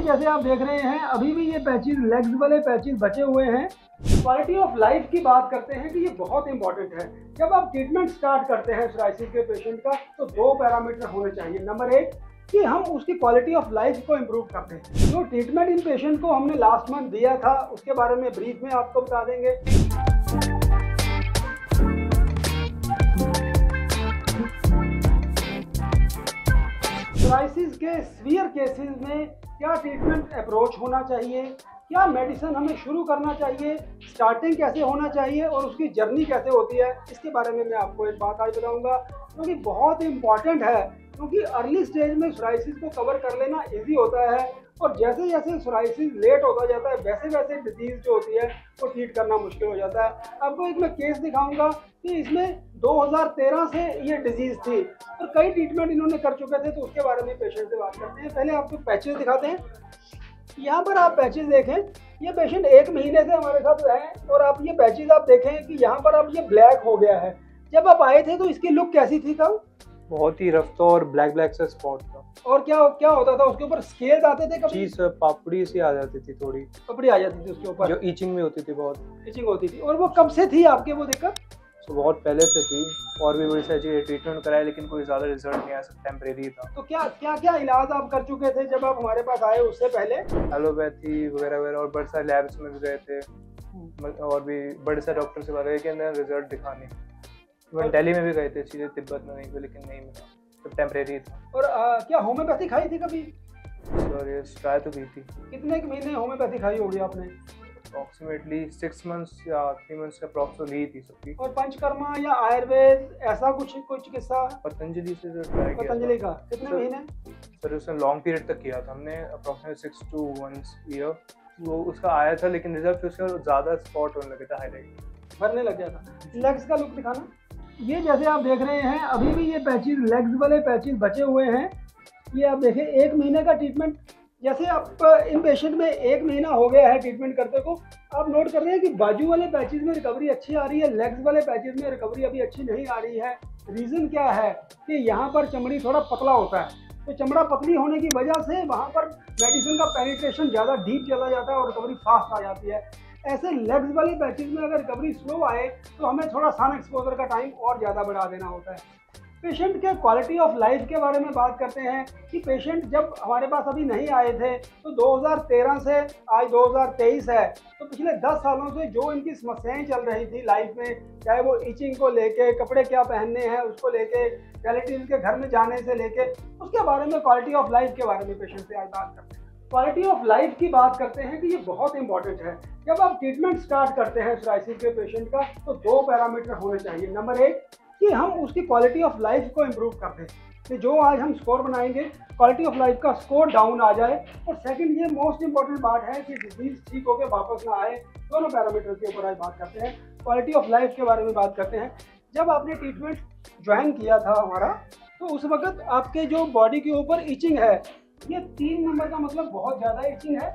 जैसे आप देख रहे हैं अभी भी ये पैचेस, लेग्स वाले पैचेस बचे हुए हैं। क्वालिटी ऑफ लाइफ की बात करते हैं कि ये बहुत इंपॉर्टेंट है। जब आप ट्रीटमेंट स्टार्ट करते हैं सोराइसिस के पेशेंट का तो दो पैरामीटर होने चाहिए। नंबर एक कि हम उसकी क्वालिटी ऑफ लाइफ को इम्प्रूव करते हैं। जो ट्रीटमेंट इन पेशेंट को हमने लास्ट मंथ दिया था उसके बारे में ब्रीफ में आपको बता देंगे। सोराइसिस के सीवियर केसेस में क्या ट्रीटमेंट अप्रोच होना चाहिए, क्या मेडिसिन हमें शुरू करना चाहिए, स्टार्टिंग कैसे होना चाहिए और उसकी जर्नी कैसे होती है, इसके बारे में मैं आपको एक बात आज बताऊंगा क्योंकि बहुत इंपॉर्टेंट है। क्योंकि अर्ली स्टेज में सोराइसिस को कवर कर लेना इजी होता है और जैसे जैसे सोराइसिस लेट होता जाता है वैसे वैसे डिजीज जो होती है वो ट्रीट करना मुश्किल हो जाता है। आपको एक मैं केस दिखाऊंगा कि इसमें 2013 से ये डिजीज थी और कई ट्रीटमेंट इन्होंने कर चुके थे, तो उसके बारे में पेशेंट से बात करते हैं। पहले आपको पैचेस दिखाते हैं। यहाँ पर आप पैचेस देखें, ये पेशेंट 1 महीने से हमारे साथ रहे और आप ये पैचेस आप देखें कि यहाँ पर अब ये ब्लैक हो गया है। जब आप आए थे तो इसकी लुक कैसी थी तब? बहुत ही रफ था और ब्लैक ब्लैक सा स्पॉट था। और क्या क्या होता था उसके ऊपर? स्केल्स आते थे कभी? जी सर, पापड़ी सी आ जाती थी, थोड़ी पपड़ी आ जाती थी उसके ऊपर, जो ईचिंग में होती थी, बहुत इचिंग होती थी। और वो कब से थी आपके वो दिक्कत? तो बहुत पहले से थी और भी बड़ी सारी चीज़ें ट्रीटमेंट कराया लेकिन कोई ज़्यादा रिजल्ट नहीं आया, सब टेम्परेरी था। तो क्या क्या क्या इलाज आप कर चुके थे जब आप हमारे पास आए उससे पहले? एलोपैथी वगैरह वगैरह और बड़े सारे लैब्स में भी गए थे और भी बड़े सारे डॉक्टर से बात गए कि अंदर रिजल्ट दिखाने। इवन दिल्ली में भी गए थे, चीज़ें तिब्बत में नहीं, लेकिन नहीं मिला, सब टेम्परेरी था। और क्या होम्योपैथी खाई थी कभी? सर ये ट्राई तो की थी। कितने महीने होम्योपैथी खाई होगी आपने? अप्रॉक्सीमेटली 6 मंथ्स या 3 मंथ्स अप्रॉक्सीमेटली ली थी सबकी। और पंचकर्मा या आयुर्वेद ऐसा कुछ किस्सा? पतंजलि से जो ट्राई किया पतंजलि का कितने महीने? सर उसने लॉन्ग पीरियड तक किया था हमने, अप्रॉक्सीमेटली 6 to 1 ईयर। वो उसका आया था लेकिन रिजल्ट उसका ज़्यादा स्पॉट होने लगा था, हाईलाइट भरने लग गया था। लेग्स का लुक दिखाना। ये जैसे आप देख रहे हैं अभी भी ये पैचेस, लेग्स वाले पैचेस बचे हुए हैं। ये आप देखें 1 महीने का ट्रीटमेंट, जैसे आप इन पेशेंट में 1 महीना हो गया है ट्रीटमेंट करते को, आप नोट कर रहे हैं कि बाजू वाले पैचेस में रिकवरी अच्छी आ रही है, लेग्स वाले पैचेस में रिकवरी अभी अच्छी नहीं आ रही है। रीज़न क्या है कि यहाँ पर चमड़ी थोड़ा पतला होता है, तो चमड़ा पतली होने की वजह से वहाँ पर मेडिसिन का पेनिट्रेशन ज़्यादा डीप चला जाता है और रिकवरी फास्ट आ जाती है। ऐसे लेग्स वाले पैचेस में अगर रिकवरी स्लो आए तो हमें थोड़ा सन एक्सपोजर का टाइम और ज़्यादा बढ़ा देना होता है। पेशेंट के क्वालिटी ऑफ लाइफ के बारे में बात करते हैं कि पेशेंट जब हमारे पास अभी नहीं आए थे तो 2013 से आज 2023 है, तो पिछले 10 सालों से जो इनकी समस्याएं चल रही थी लाइफ में, चाहे वो इचिंग को लेके, कपड़े क्या पहनने हैं उसको लेके, रिलेटिव के घर में जाने से लेके, उसके बारे में क्वालिटी ऑफ लाइफ के बारे में पेशेंट से आज बात करते हैं। क्वालिटी ऑफ लाइफ की बात करते हैं कि ये बहुत इंपॉर्टेंट है। जब आप ट्रीटमेंट स्टार्ट करते हैं सोराइसिस के पेशेंट का तो दो पैरामीटर होने चाहिए। नंबर एक कि हम उसकी क्वालिटी ऑफ लाइफ को इम्प्रूव करते हैं, कि जो आज हम स्कोर बनाएंगे क्वालिटी ऑफ लाइफ का स्कोर डाउन आ जाए। और सेकंड ये मोस्ट इंपॉर्टेंट बात है कि डिजीज ठीक होकर वापस ना आए। दोनों पैरामीटर के ऊपर आज बात करते हैं। क्वालिटी ऑफ लाइफ के बारे में बात करते हैं। जब आपने ट्रीटमेंट ज्वाइन किया था हमारा तो उस वक्त आपके जो बॉडी के ऊपर इचिंग है, ये 3 नंबर का मतलब बहुत ज़्यादा इचिंग है,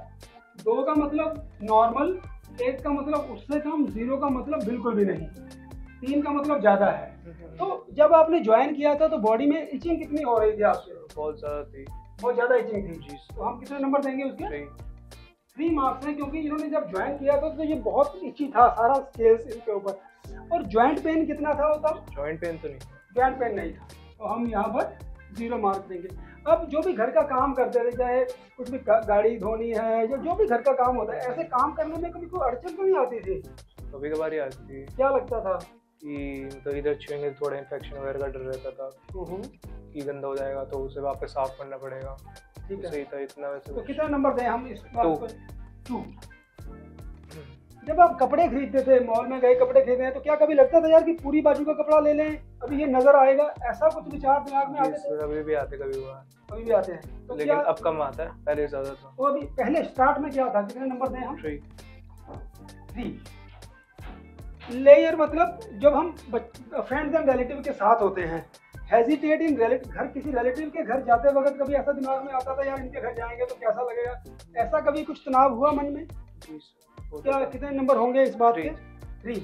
2 का मतलब नॉर्मल, 1 का मतलब उससे कम, 0 का मतलब बिल्कुल भी नहीं, 3 का मतलब ज़्यादा है। तो जब आपने ज्वाइन किया था तो बॉडी में इचिंग कितनी हो रही थी आपसे? बहुत ज़्यादा थी, बहुत ज़्यादा इचिंग थी जी। तो हम कितने नंबर देंगे उसके? 3 मार्क्स हैं, क्योंकि इन्होंने जब ज्वाइन किया था तो ये बहुत इची था सारा स्केल्स इनके ऊपर। और ज्वाइंट पेन कितना था वो तब? जॉइंट पेन तो नहीं, ज्वाइंट पेन नहीं था, तो हम यहाँ पर 0 मार्क्स देंगे। अब जो भी घर का काम करते थे, चाहे कुछ भी गाड़ी धोनी है, जो भी घर का काम होता है, ऐसे काम करने में कभी कोई अड़चन तो नहीं आती थी? कभी कभार ही आती थी। क्या लगता था? कि मतलब इधर छुएंगे थोड़ा इन्फेक्शन वगैरह का डर रहता था कि गंदा हो जाएगा तो उसे वापस साफ करना पड़ेगा। ठीक है, सही था इतना। वैसे तो कितना नंबर दें हम इस बात को? 2। जब आप कपड़े खरीदते थे, मॉल में गए कपड़े खरीदने, तो क्या कभी लगता था यार कि पूरी बाजू का कपड़ा ले लें, अभी ये नजर आएगा, ऐसा कुछ विचार दिमाग में आते थे? अभी भी आते, कभी हुआ, अभी भी आते हैं। तो लेकिन अब कम आता है, पहले ज़्यादा था। तो अभी पहले स्टार्ट में क्या था? कितने नंबर दें हम? 3। लेयर मतलब जब हम फ्रेंड्स एंड रिलेटिव के साथ होते हैं, हेजिटेटिंग घर, किसी रिलेटिव के घर जाते वक्त कभी ऐसा दिमाग में आता था यार इनके घर जाएंगे तो कैसा लगेगा, ऐसा कभी कुछ तनाव हुआ मन में? क्या कितने नंबर होंगे इस बात के? 3।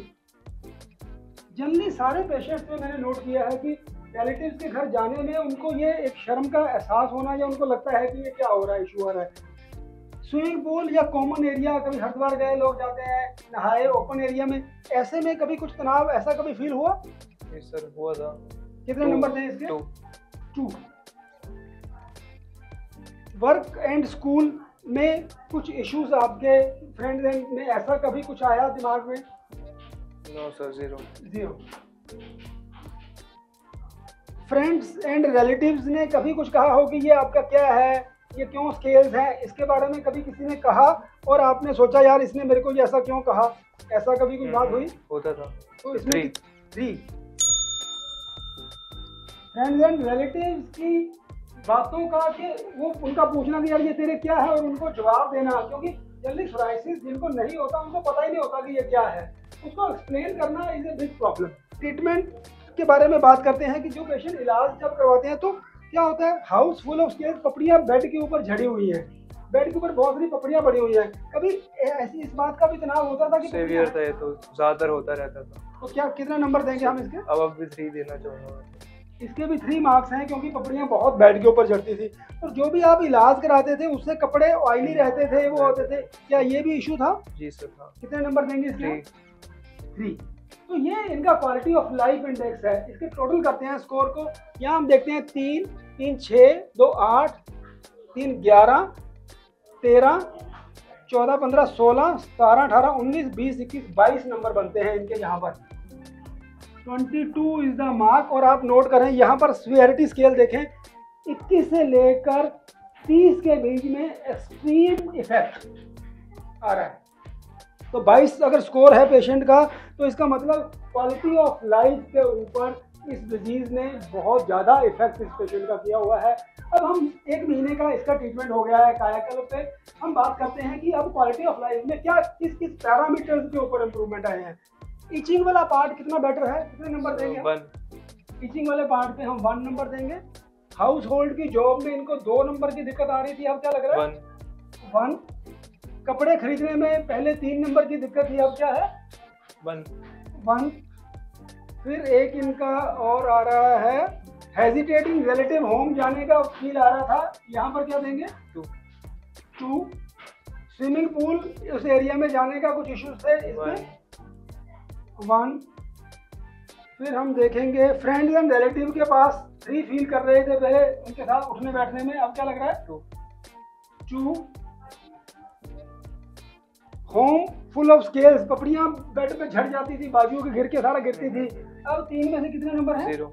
जनरली सारे पेशेंट्स में मैंने नोट किया है कि रिलेटिव्स के घर जाने में उनको ये एक शर्म का एहसास होना, या उनको लगता है कि ये क्या हो रहा है, इशू आ रहा है। स्विमिंग पूल या कॉमन एरिया, कभी हरिद्वार गए लोग जाते हैं नहाए ओपन एरिया में, ऐसे में कभी कुछ तनाव ऐसा कभी फील हुआ? यस सर, हुआ था। कितने नंबर थे इसके? 2। वर्क एंड स्कूल में कुछ इश्यूज आपके फ्रेंड्स में ऐसा कभी कुछ आया दिमाग में? No sir, 0। Friends and relatives ने कभी कुछ कहा हो कि ये आपका क्या है, ये क्यों स्केल्स हैं, इसके बारे में कभी किसी ने कहा और आपने सोचा यार इसने मेरे को ऐसा क्यों कहा, ऐसा कभी कुछ बात हुई? होता था। तो इसमें 3 फ्रेंड्स एंड रिलेटिव्स की बातों का कि वो उनका पूछना कि यार ये तेरे क्या है और उनको जवाब देना, क्योंकि जल्दी सोराइसिस जिनको नहीं होता उनको पता ही नहीं होता कि ये क्या है, उसको एक्सप्लेन करना is a big problem. Treatment के बारे में बात करते हैं कि जो पेशेंट इलाज जब करवाते हैं तो क्या होता है, हाउस फुल ऑफ स्केल्स, पपड़ियां बेड के ऊपर झड़ी हुई हैं, बेड के ऊपर बहुत सारी पपड़ियां पड़ी हुई हैं, कभी ऐसी इस बात का भी तनाव होता था कि सीवियर था ये तो, ज्यादातर होता रहता था। तो क्या कितना नंबर देंगे हम इसके? अब भी 3 देना चाहूँगा। इसके भी 3 मार्क्स हैं क्योंकि पपड़ियां बहुत बेड के ऊपर झड़ती थी। और जो भी आप इलाज कराते थे उससे कपड़े ऑयली रहते थे, वो होते थे, क्या ये भी इशू था? जी सर था। कितने नंबर देंगे इसके? 3। तो ये इनका क्वालिटी ऑफ लाइफ इंडेक्स है। इसके टोटल करते हैं स्कोर को, यहाँ हम देखते हैं 3, 3, 6, 2, 8, 3, 11, 13, 14, 15, 16, 17, 18, 19, 20, 21, 22 नंबर बनते हैं इनके यहाँ पर। 22 इज द मार्क। और आप नोट करें यहाँ पर सीवियरिटी स्केल देखें, 21 से लेकर 30 के बीच में एक्सट्रीम इफेक्ट आ रहा है। तो 22 अगर स्कोर है पेशेंट का तो इसका मतलब क्वालिटी ऑफ लाइफ के ऊपर इस डिजीज ने बहुत ज़्यादा इफेक्ट इस पेशेंट का किया हुआ है। अब हम 1 महीने का इसका ट्रीटमेंट हो गया है कायाकल्प पे, हम बात करते हैं कि अब क्वालिटी ऑफ लाइफ में क्या किस किस पैरामीटर्स के ऊपर इम्प्रूवमेंट आए हैं। ईचिंग वाला पार्ट कितना बेटर है, कितने नंबर देंगे? 1। ईचिंग वाले पार्ट पे हम 1 नंबर देंगे। हाउस होल्ड की जॉब में इनको 2 नंबर की दिक्कत आ रही थी, अब क्या लग रहा है? 1। कपड़े खरीदने में पहले 3 नंबर की दिक्कत थी, अब क्या है? 1। फिर एक इनका और आ रहा है हेजिटेटिंग रिलेटिव होम जाने का फील आ रहा था, यहाँ पर क्या देंगे? 2। स्विमिंग पूल उस एरिया में जाने का कुछ इश्यूज थे, इसमें 1। फिर हम देखेंगे फ्रेंड्स एंड रिलेटिव के पास 3 फील कर रहे थे पहले उनके साथ उठने बैठने में, अब क्या लग रहा है? 2। होम फुल ऑफ स्केल्स, पपड़ियां बेड पे झड़ जाती थी, बाजुओं के गिर के सारा गिरती थी, अब 3 में से कितने नंबर है? 0।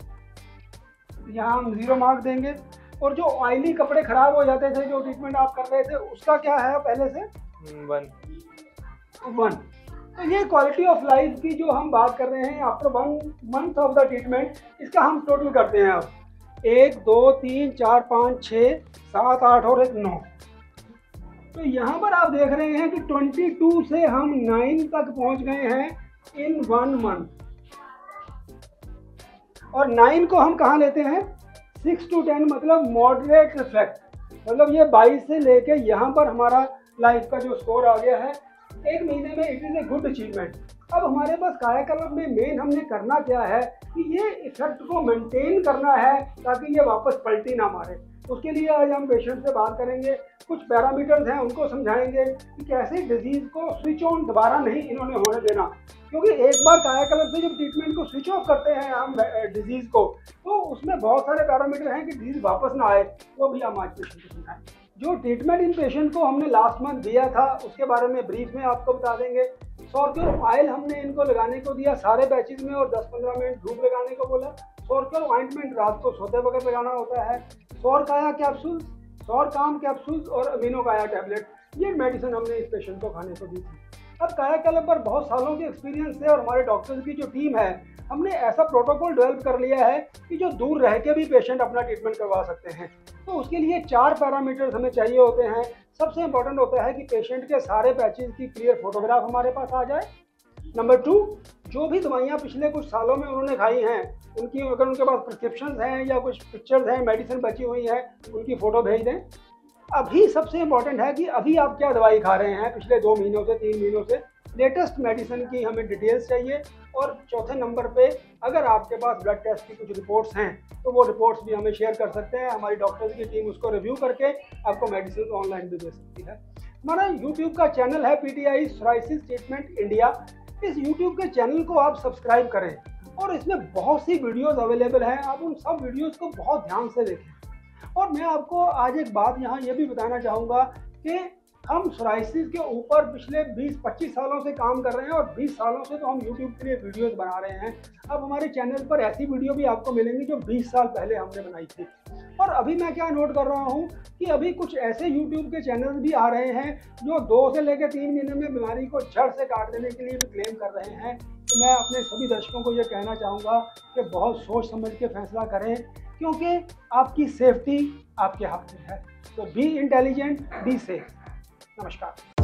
यहाँ हम 0 मार्क देंगे। और जो ऑयली कपड़े खराब हो जाते थे जो ट्रीटमेंट आप कर रहे थे उसका क्या है पहले से? 1। तो ये क्वालिटी ऑफ लाइफ की जो हम बात कर रहे हैं after 1 month of the treatment, इसका हम टोटल करते हैं अब 1, 2, 3, 4, 5, 6, 7, 8 और 1, 9। तो यहाँ पर आप देख रहे हैं कि 22 से हम 9 तक पहुँच गए हैं इन 1 मंथ। और 9 को हम कहाँ लेते हैं? 6 to 10 मतलब मॉडरेट इफेक्ट, मतलब ये 22 से लेके यहाँ पर हमारा लाइफ का जो स्कोर आ गया है 1 महीने में, it is a good achievement. अब हमारे पास कायाकल्प में मेन हमने करना क्या है कि ये इफेक्ट को मेंटेन करना है ताकि ये वापस पलटी ना मारे। उसके लिए आज हम पेशेंट से बात करेंगे, कुछ पैरामीटर्स हैं उनको समझाएंगे कि कैसे डिजीज़ को स्विच ऑन दोबारा नहीं इन्होंने होने देना, क्योंकि एक बार कायाकल्प से जब ट्रीटमेंट को स्विच ऑफ करते हैं हम डिजीज़ को, तो उसमें बहुत सारे पैरामीटर हैं कि डिजीज़ वापस ना आए, वो भी हम आज पेशेंट को समझाएंगे। जो ट्रीटमेंट इन पेशेंट को हमने लास्ट मंथ दिया था उसके बारे में ब्रीफ में आपको बता देंगे। सॉर्क्यूल ऑयल हमने इनको लगाने को दिया सारे बैचेज में और 10-15 मिनट धूप लगाने को बोला। सॉर्क्यूल ऑइंटमेंट रात को सोते वक्त लगाना होता है। सौर काया कैप्सूल्स, सौर काम कैप्सूल्स और अमीनो काया टैबलेट, ये मेडिसिन हमने इस पेशेंट को खाने को दी थी। अब कायाकल्प पर बहुत सालों के एक्सपीरियंस से और हमारे डॉक्टर्स की जो टीम है, हमने ऐसा प्रोटोकॉल डेवलप कर लिया है कि जो दूर रह के भी पेशेंट अपना ट्रीटमेंट करवा सकते हैं। तो उसके लिए 4 पैरामीटर्स हमें चाहिए होते हैं। सबसे इंपॉर्टेंट होता है कि पेशेंट के सारे पैचेस की क्लियर फोटोग्राफ हमारे पास आ जाए। नंबर 2, जो भी दवाइयाँ पिछले कुछ सालों में उन्होंने खाई हैं उनकी अगर उनके पास प्रिस्क्रिप्शन हैं या कुछ पिक्चर्स हैं, मेडिसिन बची हुई है, उनकी फ़ोटो भेज दें। अभी सबसे इम्पॉर्टेंट है कि अभी आप क्या दवाई खा रहे हैं पिछले 2 महीनों से 3 महीनों से, लेटेस्ट मेडिसिन की हमें डिटेल्स चाहिए। और चौथे नंबर पे अगर आपके पास ब्लड टेस्ट की कुछ रिपोर्ट्स हैं तो वो रिपोर्ट्स भी हमें शेयर कर सकते हैं, हमारी डॉक्टर्स की टीम उसको रिव्यू करके आपको मेडिसिन ऑनलाइन भी दे सकती है। हमारा यूट्यूब का चैनल है पीटीआई सोराइसिस ट्रीटमेंट इंडिया। इस यूट्यूब के चैनल को आप सब्सक्राइब करें और इसमें बहुत सी वीडियोस अवेलेबल हैं, आप उन सब वीडियोस को बहुत ध्यान से देखें। और मैं आपको आज एक बात यहाँ ये भी बताना चाहूँगा कि हम सोराइसिस के ऊपर पिछले 20-25 सालों से काम कर रहे हैं और 20 सालों से तो हम YouTube के लिए वीडियोस बना रहे हैं। अब हमारे चैनल पर ऐसी वीडियो भी आपको मिलेंगी जो 20 साल पहले हमने बनाई थी। और अभी मैं क्या नोट कर रहा हूँ कि अभी कुछ ऐसे YouTube के चैनल भी आ रहे हैं जो 2 से लेकर 3 महीने में बीमारी को जड़ से काट देने के लिए भी क्लेम कर रहे हैं। तो मैं अपने सभी दर्शकों को ये कहना चाहूँगा कि बहुत सोच समझ के फैसला करें, क्योंकि आपकी सेफ्टी आपके हाथ में है। तो बी इंटेलिजेंट, बी सेफ। नमस्कार।